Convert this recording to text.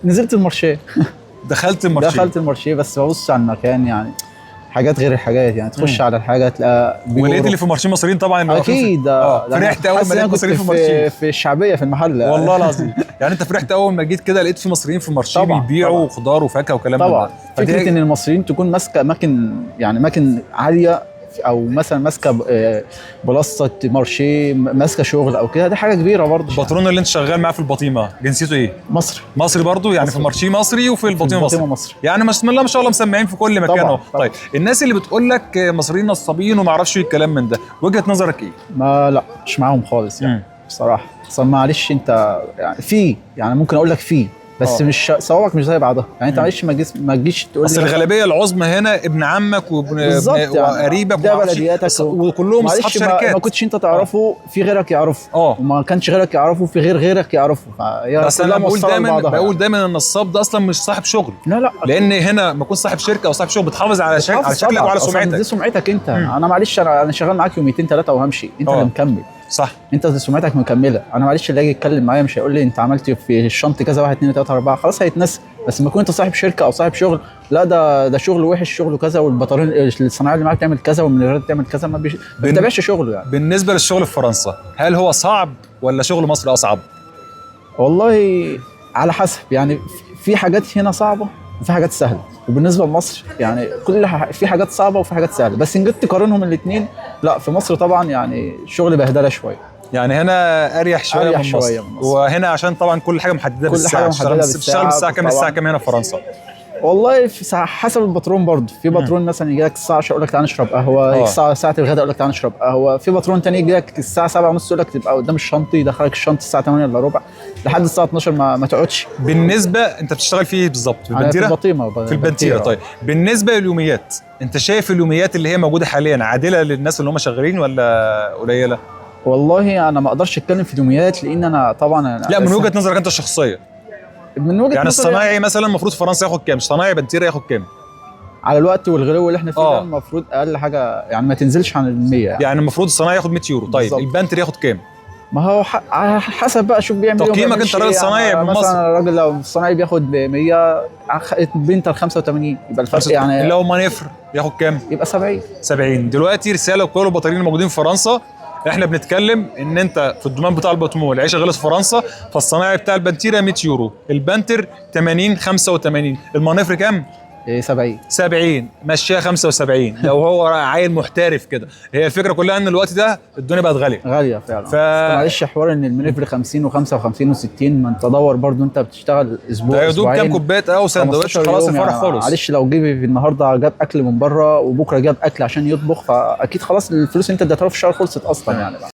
نزلت المارشيه. دخلت المارشيه. دخلت المارشيه بس ببص على المكان يعني حاجات غير الحاجات، يعني تخش على الحاجه تلاقي ولقيت اللي في المارشيه مصريين طبعا اللي اكيد. فرحت اول ما لقيت مصريين في المارشيه في الشعبيه في المحل والله العظيم. يعني انت فرحت اول ما جيت كده لقيت في مصريين في المارشيه بيبيعوا خضار وفاكهه وكلام من طبعا. ده. فكره ان المصريين تكون ماسكه اماكن عاليه، او مثلا ماسكه بلاصه مارشيه، ماسكه شغل او كده، دي حاجه كبيره برضه. الباترون اللي انت شغال معاه في البطيمه جنسيته ايه؟ مصري. مصري برضه يعني مصري. في المارشيه مصري وفي البطيمه مصري. يعني بسم الله ما شاء الله مسمعين في كل مكان اهو. طيب الناس اللي بتقول لك مصريين نصابين وما اعرفش ايه الكلام من ده، وجهه نظرك ايه؟ ما لا مش معاهم خالص يعني بصراحه. اصل معلش انت يعني ممكن اقول لك بس مش صوابعك مش زي بعضها، يعني انت معلش ما تجيش تقول اصل الغالبيه العظمى هنا ابن عمك وقريبك ده بلدياتك وكلهم اصحاب شركات. ما كنتش انت تعرفه في غيرك يعرفه، وما كانش غيرك يعرفه في غيرك يعرفه. بس انا بقول دايما ان النصاب ده اصلا مش صاحب شغل. لا لان هنا ما تكون صاحب شركه او صاحب شغل بتحافظ على شكلك وعلى سمعتك. دي سمعتك انت. انا معلش انا شغال معاك يومين 3 وهمشي، انت اللي مكمل. صح. انت سمعتك مكمله. انا معلش اللي يجي يتكلم معايا مش هيقول لي انت عملت في الشنط كذا 1 2 3 4، خلاص هيتنسى. بس لما تكون انت صاحب شركه او صاحب شغل، لا ده شغل وحش، شغله كذا، والبطارين الصناعيه اللي معاك تعمل كذا والمنيرات تعمل كذا، ما بيتابعش شغله يعني. بالنسبه للشغل في فرنسا، هل هو صعب ولا شغل مصر اصعب؟ والله على حسب، يعني في حاجات هنا صعبه وفي حاجات سهله، وبالنسبه لمصر يعني في حاجات صعبه وفي حاجات سهله، بس ان جيت تقارنهم الاثنين، لا في مصر طبعا يعني الشغل بهدله شويه. يعني هنا اريح شويه من مصر. وهنا عشان طبعا كل حاجه محدده بالساعه. بتشتغل بالساعه كام؟ الساعه كام هنا في فرنسا؟ والله حسب الباترون برضه. في باترون مثلا يجي لك الساعه 10 يقول لك تعالى نشرب قهوه، ساعه الغداء يقول لك تعالى نشرب قهوه. في باترون ثاني يجي لك الساعه 7:30 يقول لك تبقى قدام الشنطه، يدخلك الشنطه الساعه 8 الا ربع لحد الساعه 12 ما تقعدش. بالنسبه انت بتشتغل في ايه بالظبط؟ في البنتيره؟ في البنتيره. طيب بالنسبه لليوميات، انت شايف اليوميات اللي هي موجوده حاليا عادله للناس اللي هم شغالين ولا قليله؟ والله انا ما اقدرش اتكلم في اليوميات، لان انا طبعا لا من وجهه نظرك انت الشخصيه. من وجهه يعني الصنايعي مثلا المفروض في فرنسا ياخد كام؟ صنايعي بنتيره ياخد كام؟ على الوقت والغلو اللي احنا فيه ده المفروض اقل حاجه يعني ما تنزلش عن ال 100 يعني المفروض الصنايعي ياخد 100 يورو. طيب البنتر ياخد كام؟ ما هو على حسب بقى، شوف بيعمل ايه. تقييمك انت راجل صنايعي يعني بمصر. مثلا الراجل لو الصنايعي بياخد 100، بنتر 85، يبقى الفرق يعني. لو مانيفر ياخد كام؟ يبقى 70. دلوقتي رساله لكل البطاريين الموجودين في فرنسا، احنا بنتكلم ان انت في الضمان بتاع البطمول العيشه غلط في فرنسا، فالصنايعي بتاع البنتيره 100 يورو، البنتر 80 85، المانيفر كام؟ 70 مشيها 75 لو هو عيل محترف كده. هي الفكره كلها ان الوقت ده الدنيا بقت غاليه فعلا. معلش حوار ان المانيفر 50 و55 و60، ما انت دور برضو، انت بتشتغل اسبوع ده يا دوب كام كوبايه او سندوتش خلاص الفرح يعني خالص. معلش لو جيب النهارده جاب اكل من بره وبكره جاب اكل عشان يطبخ، فاكيد خلاص الفلوس اللي انت اديتها له في الشهر خلصت اصلا يعني.